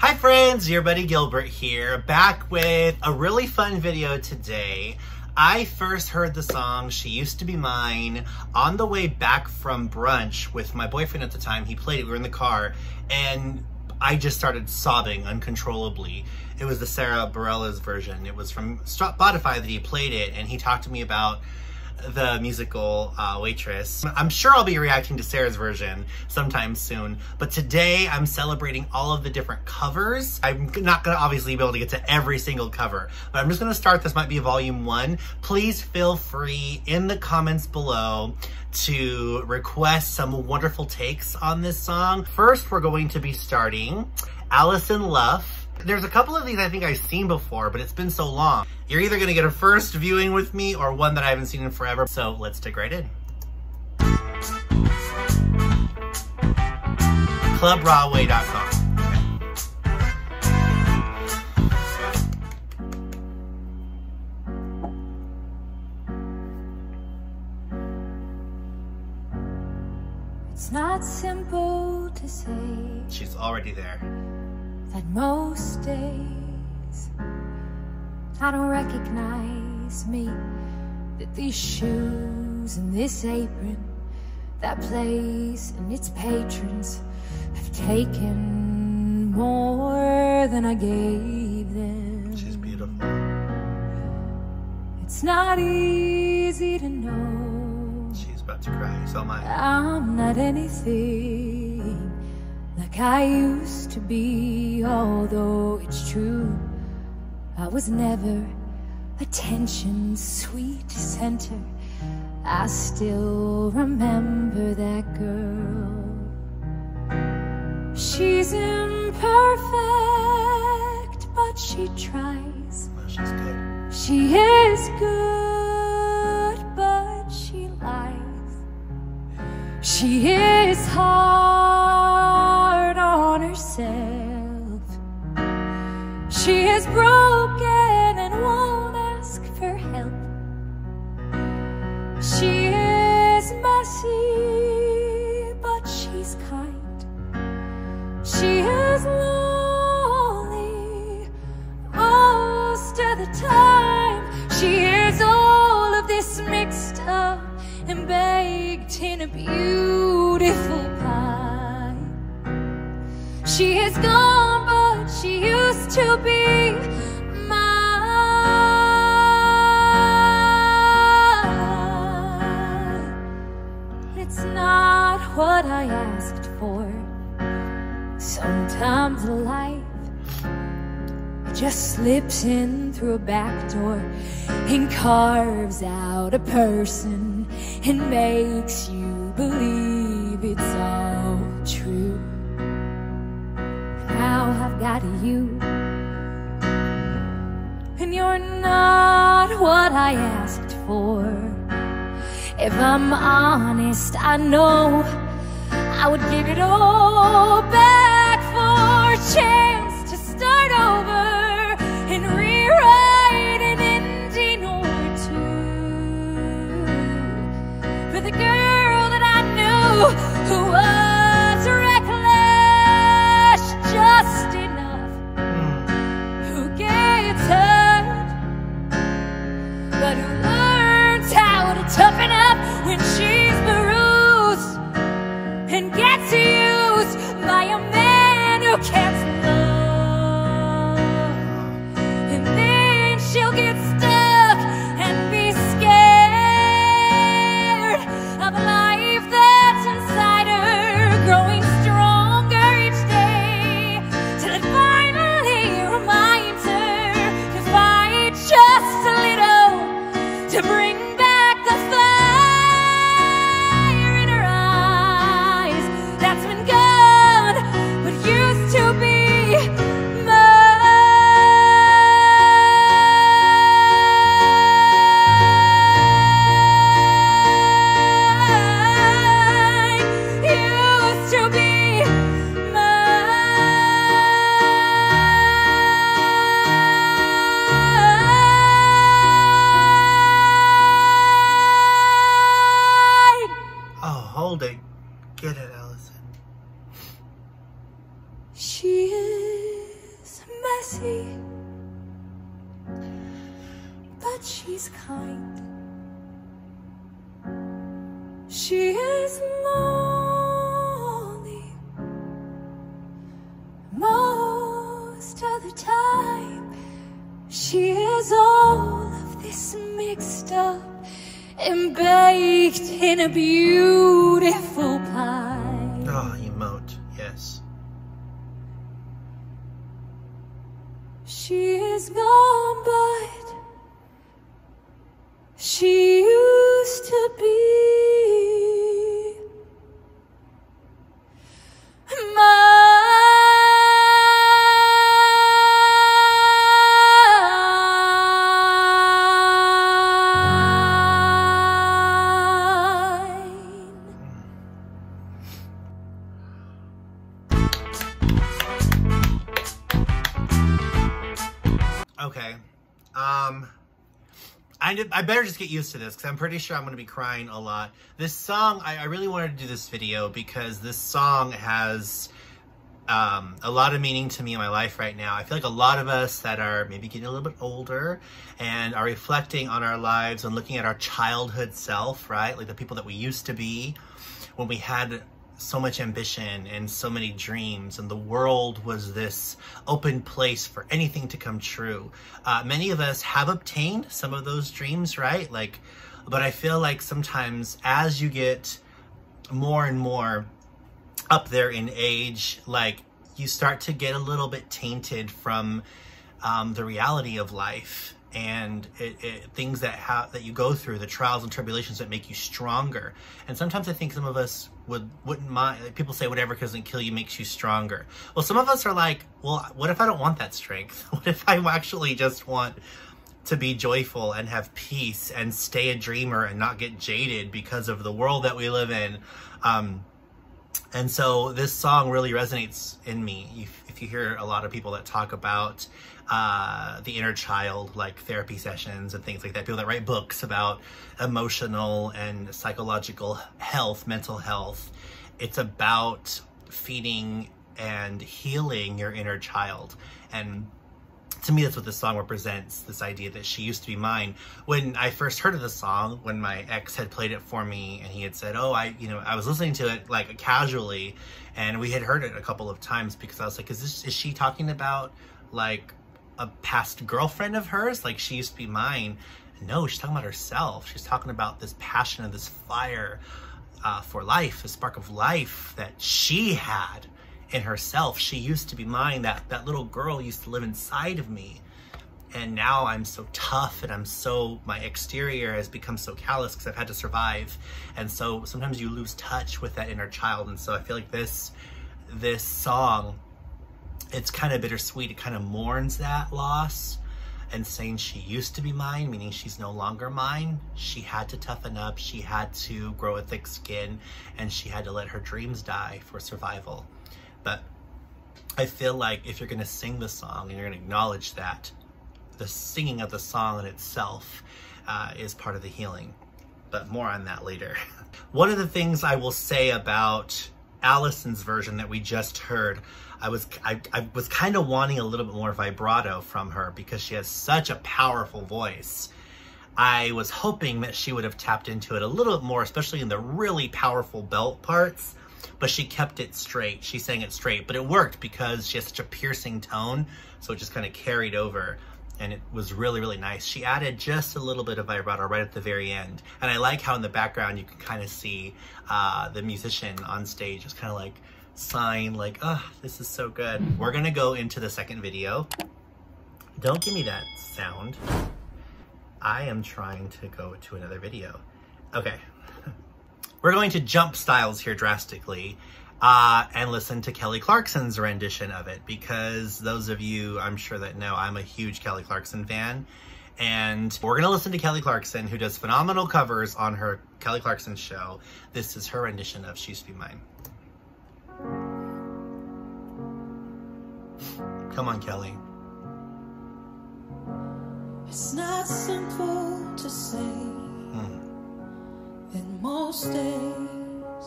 Hi friends, your buddy Gilbert here, back with a really fun video today. I first heard the song She Used to Be Mine on the way back from brunch with my boyfriend at the time. He played it, we were in the car, and I just started sobbing uncontrollably. It was the Sarah Bareilles version. It was from Spotify that he played it, and he talked to me about the musical Waitress. I'm sure I'll be reacting to Sarah's version sometime soon, but today I'm celebrating all of the different covers. I'm not gonna obviously be able to get to every single cover, but I'm just gonna start. This might be volume 1. Please feel free in the comments below to request some wonderful takes on this song. First, we're going to be starting Alison Luff. There's a couple of these I think I've seen before, but it's been so long. You're either gonna get a first viewing with me or one that I haven't seen in forever. So let's dig right in. ClubRawway.com. It's not simple to say. She's already there. That most days I don't recognize me, that these shoes and this apron, that place and its patrons have taken more than I gave them. She's beautiful. It's not easy to know. She's about to cry, so am I. I'm not anything like I used to be, although it's true I was never attention's sweet center. I still remember that girl. She's imperfect, but she tries. Well, she's good. She is good, but she lies. She is hard on herself. She is broken and won't ask for help. She is messy, but she's kind. She is lonely most of the time. She is all of this mixed up and baked in a beautiful pie. She is gone, but she used to be mine. It's not what I asked for. Sometimes life just slips in through a back door and carves out a person and makes you believe it's all true. Now I've got you, and you're not what I asked for. If I'm honest, I know I would give it all back for a chance to start over and rewrite an ending or two for the girl that I knew who was reckless just enough, who gets hurt but who learns how to toughen up when she's bruised and gets used by a man who can't love. And then she'll get stuck and be scared of a life that's inside her, growing stronger each day, till it finally reminds her to fight just a little, to bring back the fire in her eyes that's been gone but used to be mine. Used to be mine. Oh, hold it. Get it, Alison. She is messy, but she's kind. She is lonely most of the time. She is all of this mixed up and baked in a beautiful pie. Oh, emote, yes. She is gone, but she used to be Okay, I better just get used to this because I'm pretty sure I'm going to be crying a lot. This song, I really wanted to do this video because this song has a lot of meaning to me in my life right now. I feel like a lot of us that are maybe getting a little bit older and are reflecting on our lives and looking at our childhood self, right? Like the people that we used to be when we had so much ambition and so many dreams, and the world was this open place for anything to come true. Many of us have obtained some of those dreams, right? Like, but I feel like sometimes as you get more and more up there in age, like you start to get a little bit tainted from the reality of life and things that you go through, the trials and tribulations that make you stronger. And sometimes I think some of us wouldn't mind. Like, people say whatever doesn't kill you makes you stronger. Well, some of us are like, well, what if I don't want that strength? What if I actually just want to be joyful and have peace and stay a dreamer and not get jaded because of the world that we live in? And so this song really resonates in me. If you hear a lot of people that talk about the inner child, like therapy sessions and things like that, people that write books about emotional and psychological health, mental health, it's about feeding and healing your inner child. And to me, that's what this song represents, this idea that she used to be mine. When I first heard of the song, when my ex had played it for me and he had said, oh, I was listening to it like casually, and we had heard it a couple of times because I was like, is she talking about like a past girlfriend of hers? Like she used to be mine. No, she's talking about herself. She's talking about this passion and this fire for life, a spark of life that she had in herself. She used to be mine. That little girl used to live inside of me. And now I'm so tough and my exterior has become so callous because I've had to survive. And so sometimes you lose touch with that inner child. And so I feel like this song, it's kind of bittersweet. It kind of mourns that loss and saying she used to be mine, meaning she's no longer mine. She had to toughen up. She had to grow a thick skin, and she had to let her dreams die for survival. But I feel like if you're going to sing the song and you're going to acknowledge that, the singing of the song in itself is part of the healing. But more on that later. One of the things I will say about Alison's version that we just heard, I was kind of wanting a little bit more vibrato from her because she has such a powerful voice. I was hoping that she would have tapped into it a little bit more, especially in the really powerful belt parts. But she kept it straight. She sang it straight, but it worked because she has such a piercing tone. So it just kind of carried over, and it was really, really nice. She added just a little bit of vibrato right at the very end. And I like how in the background you can kind of see the musician on stage just kind of like sighing like, oh, this is so good. We're gonna go into the second video. Don't give me that sound. I am trying to go to another video. Okay. We're going to jump styles here drastically and listen to Kelly Clarkson's rendition of it, because those of you, I'm sure that know, I'm a huge Kelly Clarkson fan. And we're going to listen to Kelly Clarkson, who does phenomenal covers on her Kelly Clarkson show. This is her rendition of She Used to Be Mine. Come on, Kelly. It's not simple to say. In most days,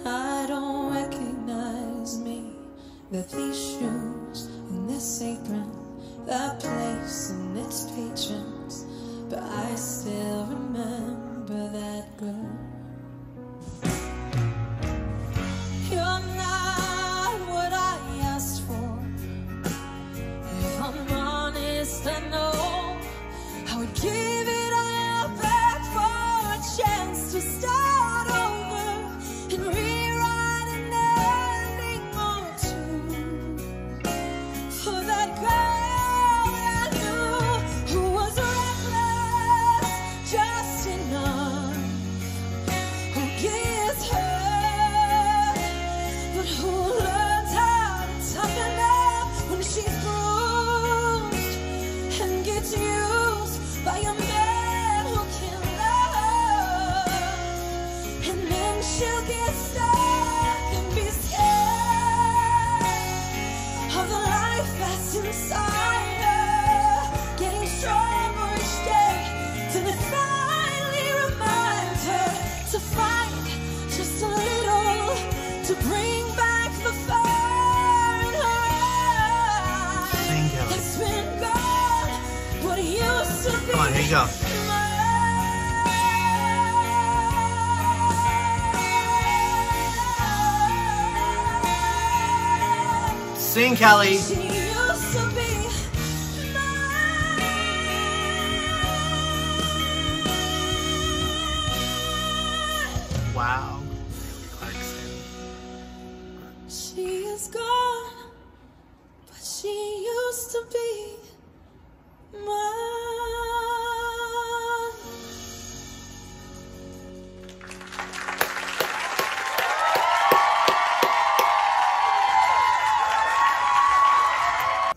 I don't recognize me, that these shoes and this apron, that place and its patrons, but I still remember that girl. You're not what I asked for. If I'm honest, I know I would give it all back for a chance to start over and rewrite an ending or two for that girl I knew who was reckless just enough, who gives hurt, but who learns how to toughen up when she's bruised and gets used by a man who can love, and then she'll get stuck and be scared of the life that's inside her, getting stronger each day till it finally reminds her to fight just a little, to bring back the fire in her eyes. Sing, Kelly. It's been gone, but it used to be. Come on, here you go. Sing, Kelly. She used to be mine. Wow. Kelly Clarkson. She is gone, but she used to be mine.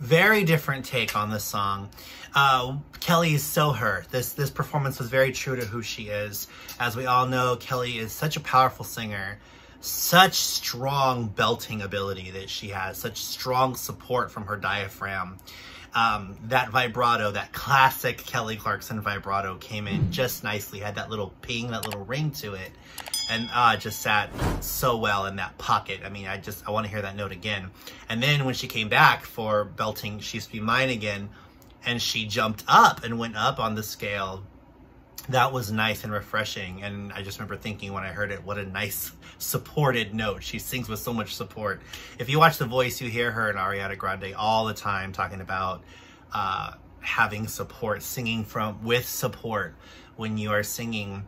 Very different take on this song. Kelly is so her. This performance was very true to who she is. As we all know, Kelly is such a powerful singer, such strong belting ability that she has, such strong support from her diaphragm. That vibrato, that classic Kelly Clarkson vibrato came in just nicely, had that little ping, that little ring to it, and just sat so well in that pocket. I mean, I want to hear that note again. And then when she came back for belting She Used to Be Mine again, and she jumped up and went up on the scale, that was nice and refreshing. And I just remember thinking when I heard it, what a nice supported note. She sings with so much support. If you watch The Voice, you hear her and Ariana Grande all the time talking about having support, singing with support. When you are singing,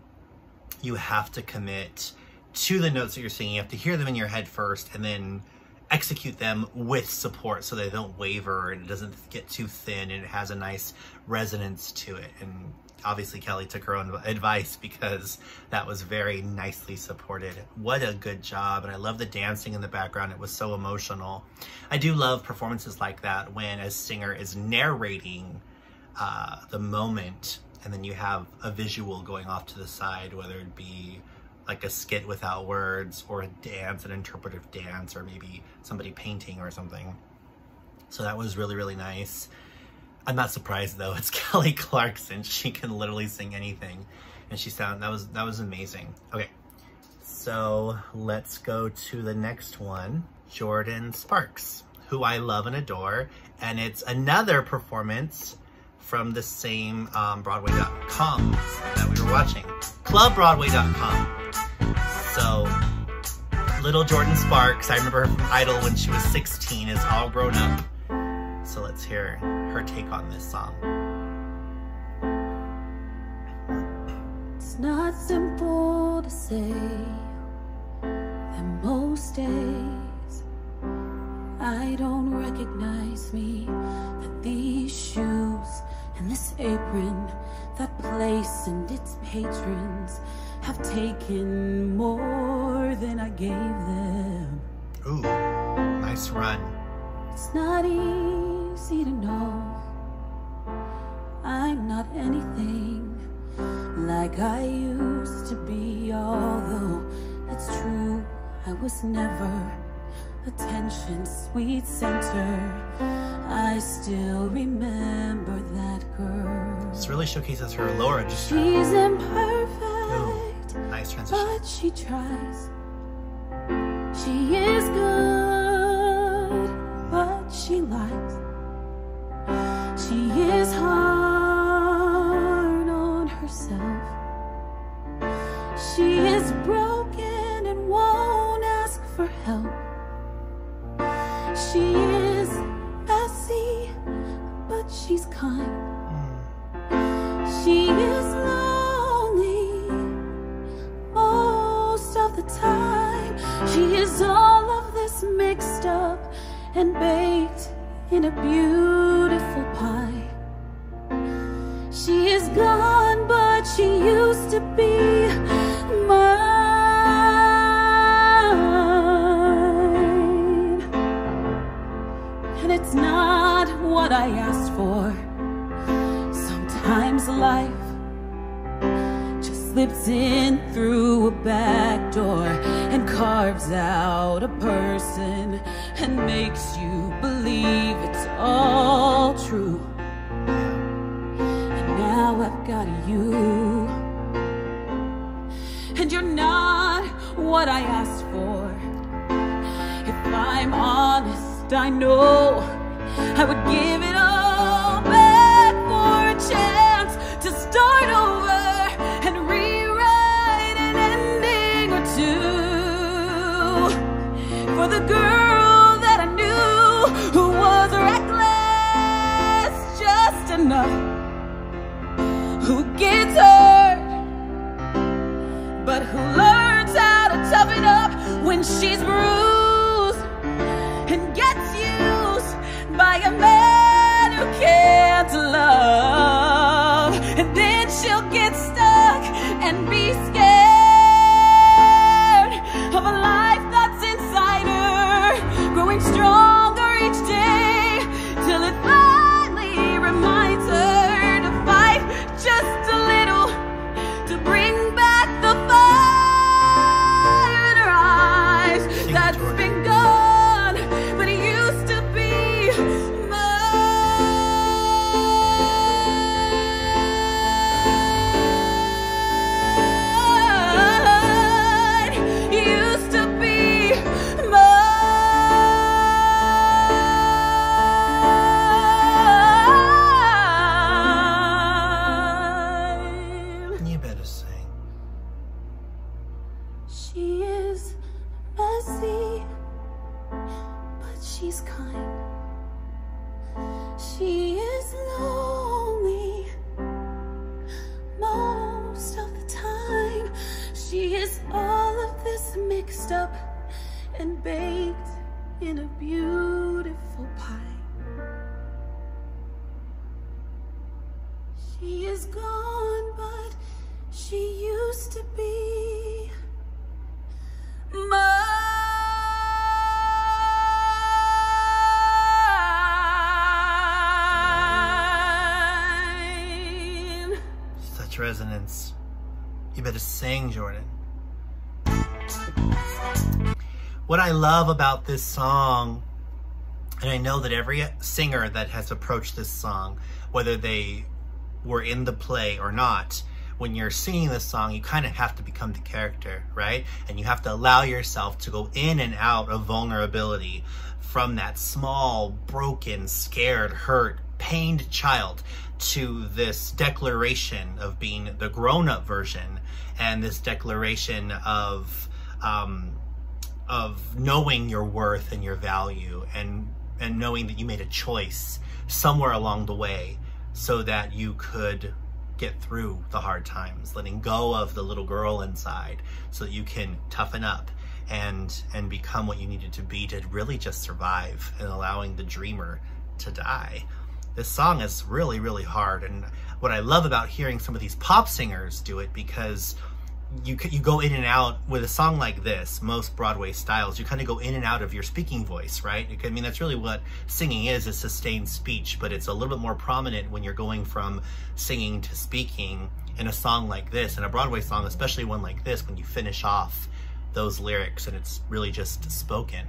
you have to commit to the notes that you're singing. You have to hear them in your head first and then execute them with support so they don't waver and it doesn't get too thin and it has a nice resonance to it. And obviously Kelly took her own advice because that was very nicely supported. What a good job. And I love the dancing in the background. It was so emotional. I do love performances like that when a singer is narrating the moment and then you have a visual going off to the side, whether it be like a skit without words or a dance, an interpretive dance, or maybe somebody painting or something. So that was really, really nice. I'm not surprised though. It's Kelly Clarkson. She can literally sing anything, and that was amazing. Okay, so let's go to the next one, Jordin Sparks, who I love and adore, and it's another performance from the same Broadway.com that we were watching, clubbroadway.com. So little Jordin Sparks, I remember her from Idol when she was 16, is all grown up. So let's hear her take on this song. It's not simple to say that most days I don't recognize me, that these shoes and this apron, that place and its patrons have taken more than I gave them. Ooh, nice run. It's not easy to know I'm not anything like I used to be, although it's true I was never attention's sweet center. I still remember that girl. This really showcases her lower register. She's imperfect. Ooh, nice transition. But she tries. She is good, but she lies. She is hard on herself. She is broken and won't ask for help. She is messy, but she's kind. She is lonely most of the time. She is all of this mixed up and baked in a beautiful pie. She is gone, but she used to be mine. And it's not what I asked for. Sometimes life just slips in through a back door and carves out a person and makes you believe it's all true. And now I've got you, and you're not what I asked for. If I'm honest, I know I would give it all back for a chance to start over and rewrite an ending or two for the girl that I knew who was reckless just enough, who gets hurt but who learns how to toughen up when she's bruised and gets used by a man who can't love. And then she'll get stuck and be scared of a life that's inside her, growing stronger each day till it finally reminds her to fight just a little to bring back the fire in her eyes that's been gone but it used to be mine. Used to be mine. You better sing. She is messy, but she's kind. She is lonely most of the time. She is all of this mixed up and baked in a beautiful pie. She is gone, but she used to be mine. Such resonance. You better sing, Jordin. What I love about this song, and I know that every singer that has approached this song, whether they were in the play or not, when you're singing this song, you kind of have to become the character, right? And you have to allow yourself to go in and out of vulnerability from that small, broken, scared, hurt, pained child to this declaration of being the grown-up version, and this declaration of knowing your worth and your value, and knowing that you made a choice somewhere along the way so that you could get through the hard times, letting go of the little girl inside so that you can toughen up and become what you needed to be to really just survive, and allowing the dreamer to die. This song is really, really hard, and what I love about hearing some of these pop singers do it, because you go in and out with a song like this, most Broadway styles, you kind of go in and out of your speaking voice, right? I mean, that's really what singing is sustained speech, but it's a little bit more prominent when you're going from singing to speaking in a song like this, in a Broadway song, especially one like this, when you finish off those lyrics and it's really just spoken.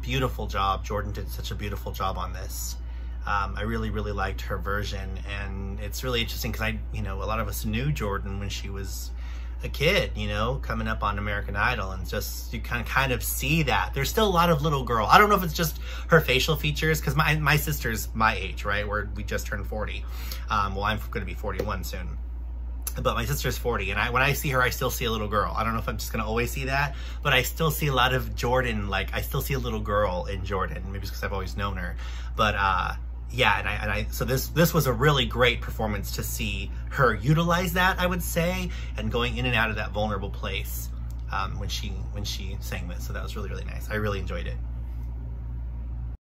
Beautiful job. Jordin did such a beautiful job on this. I really, really liked her version, and it's really interesting because a lot of us knew Jordin when she was a kid, you know, coming up on American Idol, and just you kind of see that there's still a lot of little girl. I don't know if it's just her facial features, because my sister's my age, right? We just turned 40. Well, I'm going to be 41 soon, but my sister's 40, and when I see her, I still see a little girl. I don't know if I'm just gonna always see that, but I still see a lot of Jordin. Like, I still see a little girl in Jordin. Maybe it's because I've always known her, but yeah, so this was a really great performance to see her utilize that, I would say, and going in and out of that vulnerable place when she sang this. So that was really, really nice. I really enjoyed it.